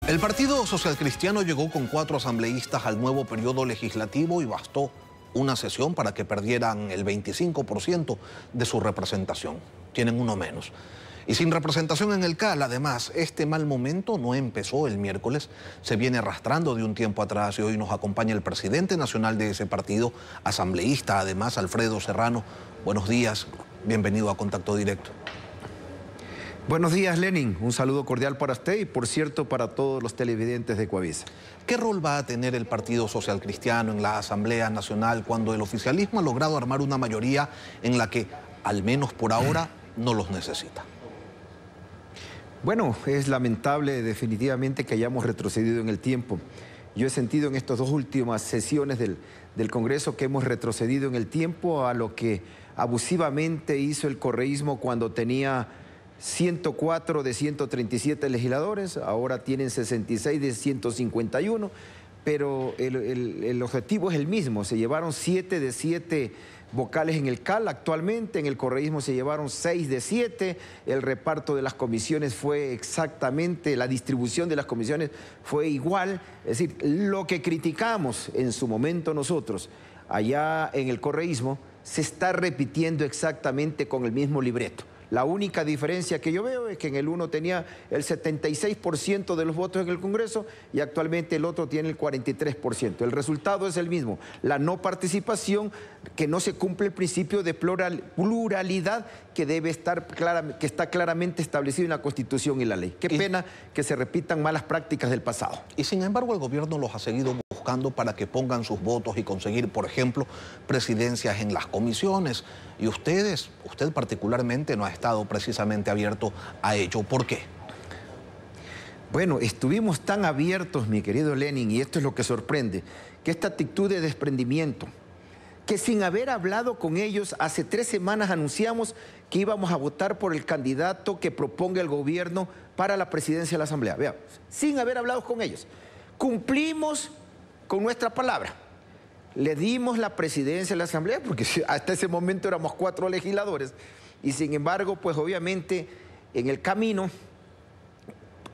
El Partido Social Cristiano llegó con 4 asambleístas al nuevo periodo legislativo y bastó una sesión para que perdieran el 25% de su representación. Tienen uno menos. Y sin representación en el CAL, además, este mal momento no empezó el miércoles, se viene arrastrando de un tiempo atrás y hoy nos acompaña el presidente nacional de ese partido, asambleísta además, Alfredo Serrano. Buenos días, bienvenido a Contacto Directo. Buenos días, Lenin. Un saludo cordial para usted y, por cierto, para todos los televidentes de Ecuavisa. ¿Qué rol va a tener el Partido Social Cristiano en la Asamblea Nacional cuando el oficialismo ha logrado armar una mayoría en la que, al menos por ahora, no los necesita? Bueno, es lamentable definitivamente que hayamos retrocedido en el tiempo. Yo he sentido en estas 2 últimas sesiones del Congreso que hemos retrocedido en el tiempo a lo que abusivamente hizo el correísmo cuando tenía 104 de 137 legisladores, ahora tienen 66 de 151, pero el objetivo es el mismo. Se llevaron 7 de 7 vocales en el CAL actualmente, en el correísmo se llevaron 6 de 7, el reparto de las comisiones fue exactamente, la distribución de las comisiones fue igual. Es decir, lo que criticamos en su momento nosotros allá en el correísmo se está repitiendo exactamente con el mismo libreto. La única diferencia que yo veo es que en el uno tenía el 76% de los votos en el Congreso y actualmente el otro tiene el 43%. El resultado es el mismo, la no participación, que no se cumple el principio de pluralidad que debe estar que está claramente establecido en la Constitución y la ley. Qué pena que se repitan malas prácticas del pasado. Y sin embargo el gobierno los ha seguido buscando para que pongan sus votos y conseguir, por ejemplo, presidencias en las comisiones. Y usted particularmente no ha estado precisamente abierto a ello. ¿Por qué? Bueno, estuvimos tan abiertos, mi querido Lenin, y esto es lo que sorprende, que esta actitud de desprendimiento, que sin haber hablado con ellos, hace 3 semanas anunciamos que íbamos a votar por el candidato que proponga el gobierno para la presidencia de la Asamblea. Veamos, sin haber hablado con ellos. Cumplimos con nuestra palabra. Le dimos la presidencia de la Asamblea, porque hasta ese momento éramos 4 legisladores, y sin embargo, pues obviamente en el camino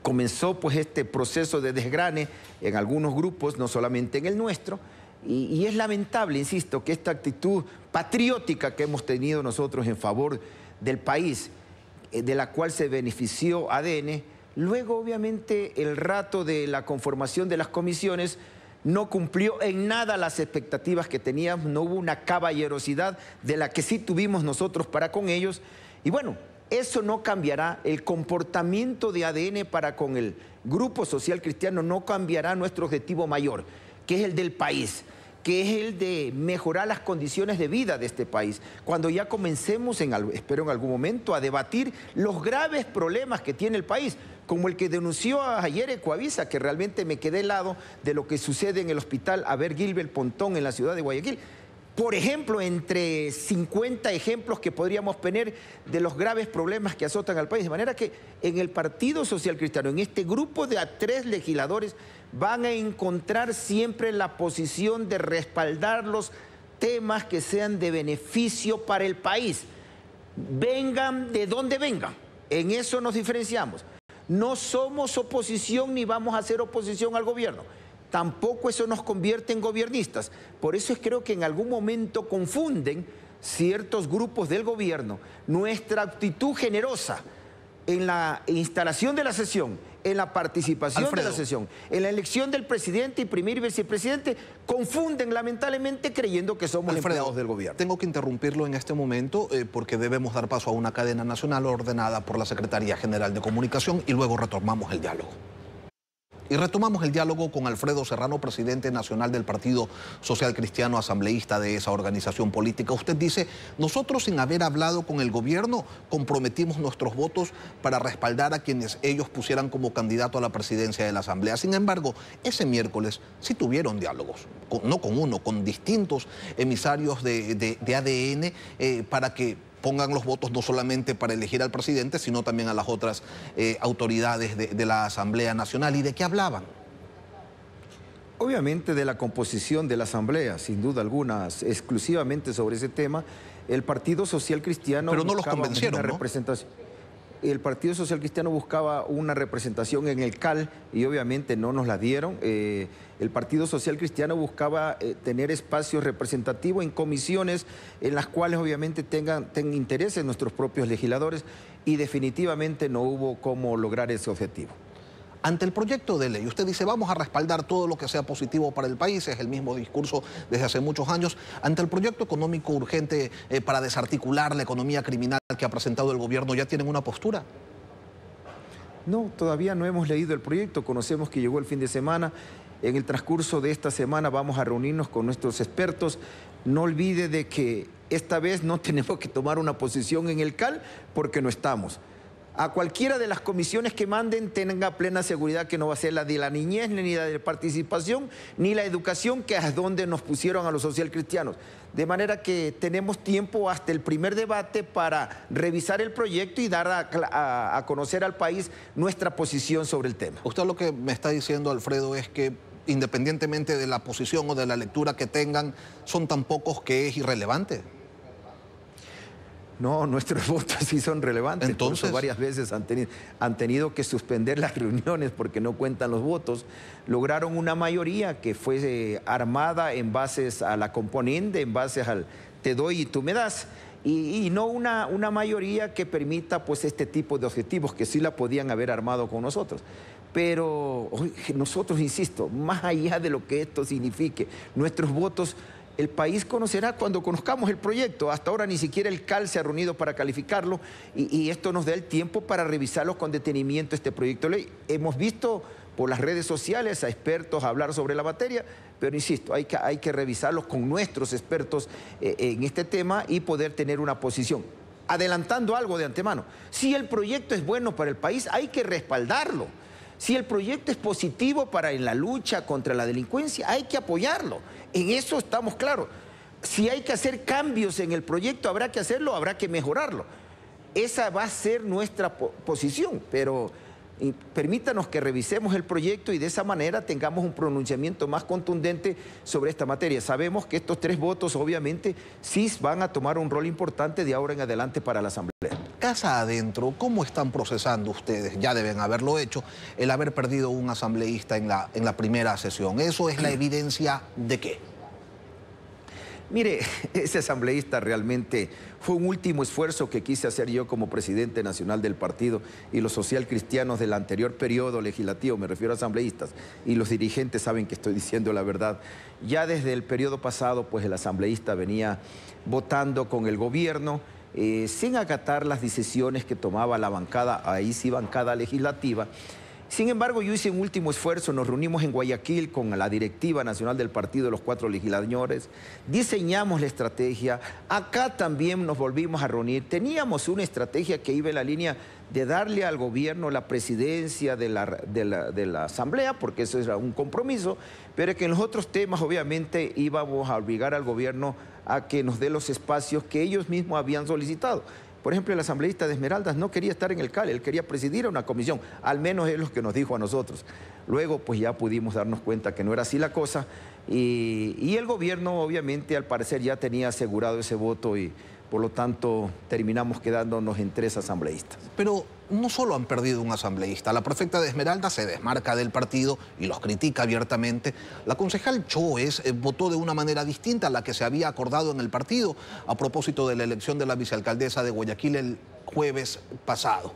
comenzó pues este proceso de desgrane en algunos grupos, no solamente en el nuestro, y es lamentable, insisto, que esta actitud patriótica que hemos tenido nosotros en favor del país, de la cual se benefició ADN, luego obviamente el rato de la conformación de las comisiones no cumplió en nada las expectativas que teníamos, no hubo una caballerosidad de la que sí tuvimos nosotros para con ellos. Y bueno, eso no cambiará, el comportamiento de ADN para con el Grupo Social Cristiano no cambiará nuestro objetivo mayor, que es el del país, que es el de mejorar las condiciones de vida de este país. Cuando ya comencemos, espero en algún momento, a debatir los graves problemas que tiene el país, como el que denunció ayer Ecuavisa, que realmente me quedé helado de lo que sucede en el hospital Aber Gilbert Pontón en la ciudad de Guayaquil. Por ejemplo, entre 50 ejemplos que podríamos poner de los graves problemas que azotan al país. De manera que en el Partido Social Cristiano, en este grupo de 3 legisladores, van a encontrar siempre la posición de respaldar los temas que sean de beneficio para el país. Vengan de donde vengan, en eso nos diferenciamos. No somos oposición ni vamos a hacer oposición al gobierno. Tampoco eso nos convierte en gobiernistas. Por eso creo que en algún momento confunden ciertos grupos del gobierno nuestra actitud generosa en la instalación de la sesión, en la participación de la sesión, en la elección del presidente y primer y vicepresidente, confunden lamentablemente creyendo que somos empleados del gobierno. Tengo que interrumpirlo en este momento porque debemos dar paso a una cadena nacional ordenada por la Secretaría General de Comunicación y luego retomamos el diálogo. Y retomamos el diálogo con Alfredo Serrano, presidente nacional del Partido Social Cristiano, asambleísta de esa organización política. Usted dice, nosotros sin haber hablado con el gobierno comprometimos nuestros votos para respaldar a quienes ellos pusieran como candidato a la presidencia de la Asamblea. Sin embargo, ese miércoles sí tuvieron diálogos, no con uno, con distintos emisarios de ADN para que pongan los votos no solamente para elegir al presidente, sino también a las otras autoridades de la Asamblea Nacional. ¿Y de qué hablaban? Obviamente de la composición de la Asamblea, sin duda alguna, exclusivamente sobre ese tema. El Partido Social Cristiano... Pero no los convencieron, ¿no? el Partido Social Cristiano buscaba una representación en el CAL y obviamente no nos la dieron. El Partido Social Cristiano buscaba tener espacios representativos en comisiones en las cuales obviamente tengan interés en nuestros propios legisladores y definitivamente no hubo cómo lograr ese objetivo. Ante el proyecto de ley, usted dice, vamos a respaldar todo lo que sea positivo para el país, es el mismo discurso desde hace muchos años. Ante el proyecto económico urgente para desarticular la economía criminal que ha presentado el gobierno, ¿ya tienen una postura? No, todavía no hemos leído el proyecto, conocemos que llegó el fin de semana. En el transcurso de esta semana vamos a reunirnos con nuestros expertos. No olvide de que esta vez no tenemos que tomar una posición en el CAL porque no estamos. A cualquiera de las comisiones que manden, tenga plena seguridad que no va a ser la de la niñez, ni la de participación, ni la educación, que es donde nos pusieron a los socialcristianos. De manera que tenemos tiempo hasta el primer debate para revisar el proyecto y dar a conocer al país nuestra posición sobre el tema. Usted lo que me está diciendo, Alfredo, es que independientemente de la posición o de la lectura que tengan, son tan pocos que es irrelevante. No, nuestros votos sí son relevantes. Entonces, por eso varias veces han tenido que suspender las reuniones porque no cuentan los votos. Lograron una mayoría que fue armada en bases a la componente, en bases al te doy y tú me das. Y no una mayoría que permita pues este tipo de objetivos que sí la podían haber armado con nosotros. Pero nosotros, insisto, más allá de lo que esto signifique, nuestros votos... El país conocerá cuando conozcamos el proyecto. Hasta ahora ni siquiera el CAL se ha reunido para calificarlo y esto nos da el tiempo para revisarlo con detenimiento este proyecto de ley. Hemos visto por las redes sociales a expertos hablar sobre la materia, pero insisto, hay que revisarlos con nuestros expertos en este tema y poder tener una posición. Adelantando algo de antemano, si el proyecto es bueno para el país, hay que respaldarlo. Si el proyecto es positivo para en la lucha contra la delincuencia, hay que apoyarlo. En eso estamos claros. Si hay que hacer cambios en el proyecto, habrá que hacerlo, habrá que mejorarlo. Esa va a ser nuestra posición, pero permítanos que revisemos el proyecto y de esa manera tengamos un pronunciamiento más contundente sobre esta materia. Sabemos que estos 3 votos obviamente sí van a tomar un rol importante de ahora en adelante para la Asamblea. Casa adentro, ¿cómo están procesando ustedes? Ya deben haberlo hecho, el haber perdido un asambleísta en la primera sesión. ¿Eso es la evidencia de qué? Mire, ese asambleísta realmente fue un último esfuerzo que quise hacer yo como presidente nacional del partido y los socialcristianos del anterior periodo legislativo, me refiero a asambleístas, y los dirigentes saben que estoy diciendo la verdad. Ya desde el periodo pasado, pues el asambleísta venía votando con el gobierno, sin acatar las decisiones que tomaba la bancada, ahí sí bancada legislativa. Sin embargo, yo hice un último esfuerzo, nos reunimos en Guayaquil con la directiva nacional del partido de los 4 legisladores, diseñamos la estrategia, acá también nos volvimos a reunir, teníamos una estrategia que iba en la línea de darle al gobierno la presidencia de la asamblea, porque eso era un compromiso, pero que en los otros temas obviamente íbamos a obligar al gobierno a que nos dé los espacios que ellos mismos habían solicitado. Por ejemplo, el asambleísta de Esmeraldas no quería estar en el CAL, él quería presidir una comisión, al menos es lo que nos dijo a nosotros. Luego, pues ya pudimos darnos cuenta que no era así la cosa y el gobierno, obviamente, al parecer ya tenía asegurado ese voto y por lo tanto terminamos quedándonos en 3 asambleístas. Pero no solo han perdido un asambleísta, la prefecta de Esmeraldas se desmarca del partido y los critica abiertamente. La concejal Choes votó de una manera distinta a la que se había acordado en el partido a propósito de la elección de la vicealcaldesa de Guayaquil el jueves pasado.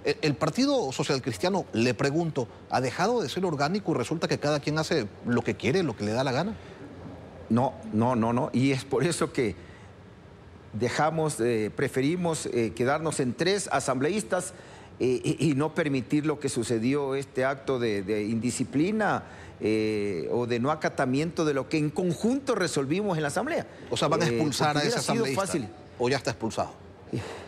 El Partido Social Cristiano, le pregunto, ¿ha dejado de ser orgánico y resulta que cada quien hace lo que quiere, lo que le da la gana? No. Y es por eso que preferimos quedarnos en 3 asambleístas y no permitir lo que sucedió, este acto de indisciplina o de no acatamiento de lo que en conjunto resolvimos en la asamblea. O sea, ¿van a expulsar a ese asambleísta? Fácil. ¿O ya está expulsado?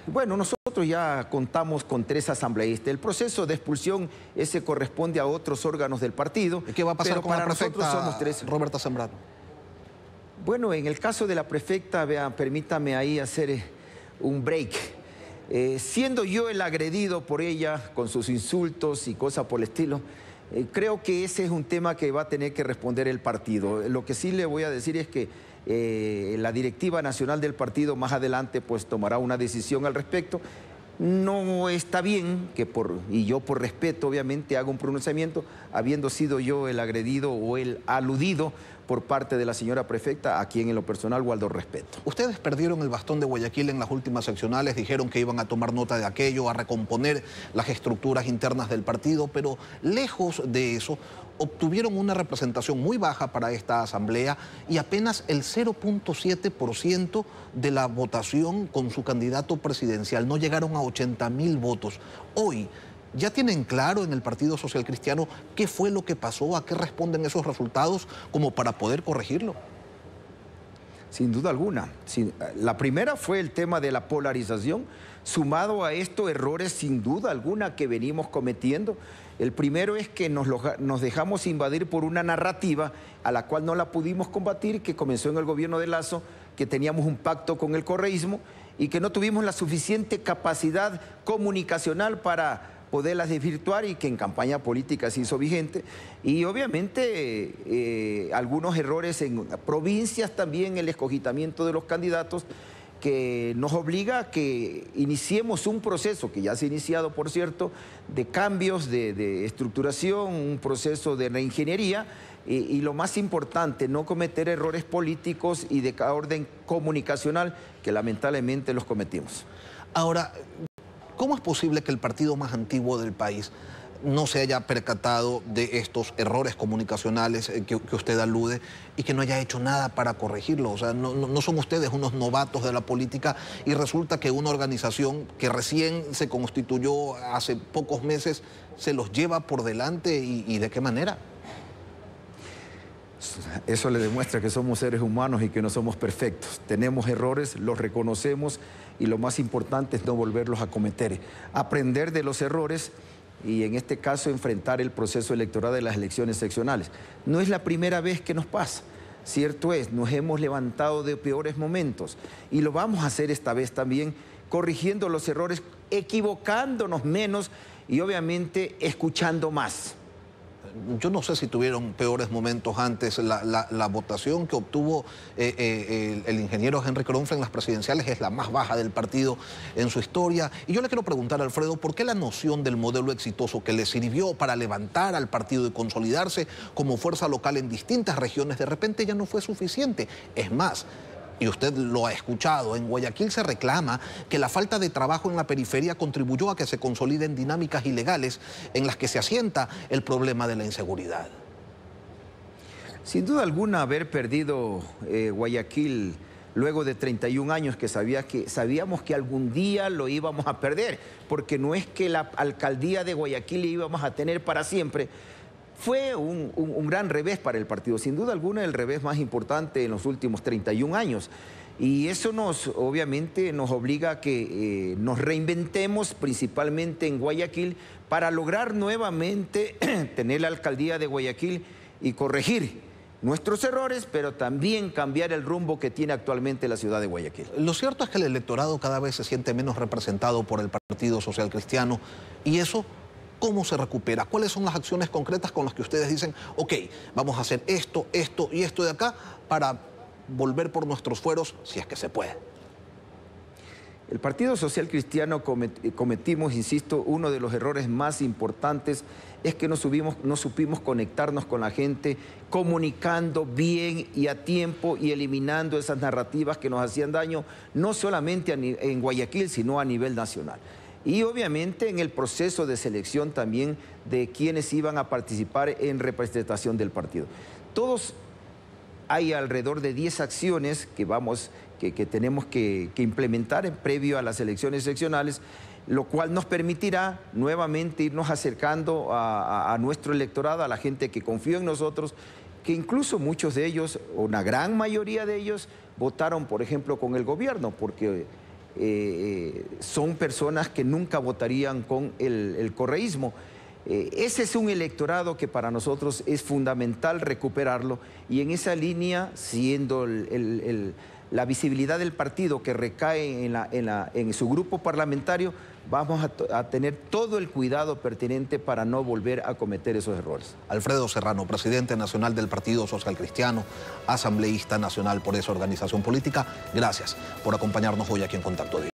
Bueno, nosotros ya contamos con 3 asambleístas. El proceso de expulsión ese corresponde a otros órganos del partido. ¿Y qué va a pasar con la prefecta somos 3. Roberta Zambrano? Bueno, en el caso de la prefecta, vean, permítame ahí hacer un break. Siendo yo el agredido por ella con sus insultos y cosas por el estilo, creo que ese es un tema que va a tener que responder el partido. Lo que sí le voy a decir es que la directiva nacional del partido más adelante pues tomará una decisión al respecto. no está bien y yo por respeto obviamente hago un pronunciamiento, habiendo sido yo el agredido o el aludido por parte de la señora prefecta, a quien en lo personal guardo respeto. Ustedes perdieron el bastón de Guayaquil en las últimas seccionales, dijeron que iban a tomar nota de aquello, a recomponer las estructuras internas del partido, pero lejos de eso, obtuvieron una representación muy baja para esta asamblea y apenas el 0.7% de la votación con su candidato presidencial. No llegaron a 80.000 votos. Hoy, ¿ya tienen claro en el Partido Social Cristiano qué fue lo que pasó, a qué responden esos resultados como para poder corregirlo? Sin duda alguna. La primera fue el tema de la polarización, sumado a estos errores sin duda alguna que venimos cometiendo. El primero es que nos dejamos invadir por una narrativa a la cual no la pudimos combatir, que comenzó en el gobierno de Lasso, que teníamos un pacto con el correísmo y que no tuvimos la suficiente capacidad comunicacional para poderlas desvirtuar y que en campaña política se hizo vigente. Y obviamente algunos errores en provincias también, el escogitamiento de los candidatos, que nos obliga a que iniciemos un proceso, que ya se ha iniciado, por cierto, de cambios, de estructuración, un proceso de reingeniería y lo más importante, no cometer errores políticos y de orden comunicacional que lamentablemente los cometimos. Ahora, ¿cómo es posible que el partido más antiguo del país no se haya percatado de estos errores comunicacionales que usted alude y que no haya hecho nada para corregirlo? O sea, no son ustedes unos novatos de la política y resulta que una organización que recién se constituyó hace pocos meses se los lleva por delante y ¿de qué manera? Eso le demuestra que somos seres humanos y que no somos perfectos. Tenemos errores, los reconocemos y lo más importante es no volverlos a cometer. Aprender de los errores y en este caso enfrentar el proceso electoral de las elecciones seccionales. No es la primera vez que nos pasa. Cierto es, nos hemos levantado de peores momentos y lo vamos a hacer esta vez también, corrigiendo los errores, equivocándonos menos y obviamente escuchando más. Yo no sé si tuvieron peores momentos antes. La votación que obtuvo el ingeniero Henry Cronfle en las presidenciales es la más baja del partido en su historia. Y yo le quiero preguntar, Alfredo, ¿por qué la noción del modelo exitoso que le sirvió para levantar al partido y consolidarse como fuerza local en distintas regiones de repente ya no fue suficiente? Es más, y usted lo ha escuchado, en Guayaquil se reclama que la falta de trabajo en la periferia contribuyó a que se consoliden dinámicas ilegales en las que se asienta el problema de la inseguridad. Sin duda alguna, haber perdido Guayaquil luego de 31 años que sabíamos que algún día lo íbamos a perder, porque no es que la alcaldía de Guayaquil íbamos a tener para siempre. Fue un gran revés para el partido, sin duda alguna el revés más importante en los últimos 31 años. Y eso obviamente nos obliga a que nos reinventemos principalmente en Guayaquil para lograr nuevamente tener la alcaldía de Guayaquil y corregir nuestros errores, pero también cambiar el rumbo que tiene actualmente la ciudad de Guayaquil. Lo cierto es que el electorado cada vez se siente menos representado por el Partido Social Cristiano y eso, ¿cómo se recupera? ¿Cuáles son las acciones concretas con las que ustedes dicen, ok, vamos a hacer esto, esto y esto de acá para volver por nuestros fueros, si es que se puede? El Partido Social Cristiano cometimos, insisto, uno de los errores más importantes es que no supimos conectarnos con la gente, comunicando bien y a tiempo y eliminando esas narrativas que nos hacían daño, no solamente en Guayaquil, sino a nivel nacional. Y obviamente en el proceso de selección también de quienes iban a participar en representación del partido. Hay alrededor de 10 acciones que tenemos que implementar previo a las elecciones seccionales, lo cual nos permitirá nuevamente irnos acercando a nuestro electorado, a la gente que confió en nosotros, que incluso muchos de ellos, o una gran mayoría de ellos, votaron, por ejemplo, con el gobierno, porque son personas que nunca votarían con el correísmo. Ese es un electorado que para nosotros es fundamental recuperarlo y en esa línea, siendo la visibilidad del partido que recae en su grupo parlamentario, vamos a tener todo el cuidado pertinente para no volver a cometer esos errores. Alfredo Serrano, presidente nacional del Partido Social Cristiano, asambleísta nacional por esa organización política, gracias por acompañarnos hoy aquí en Contacto Diario.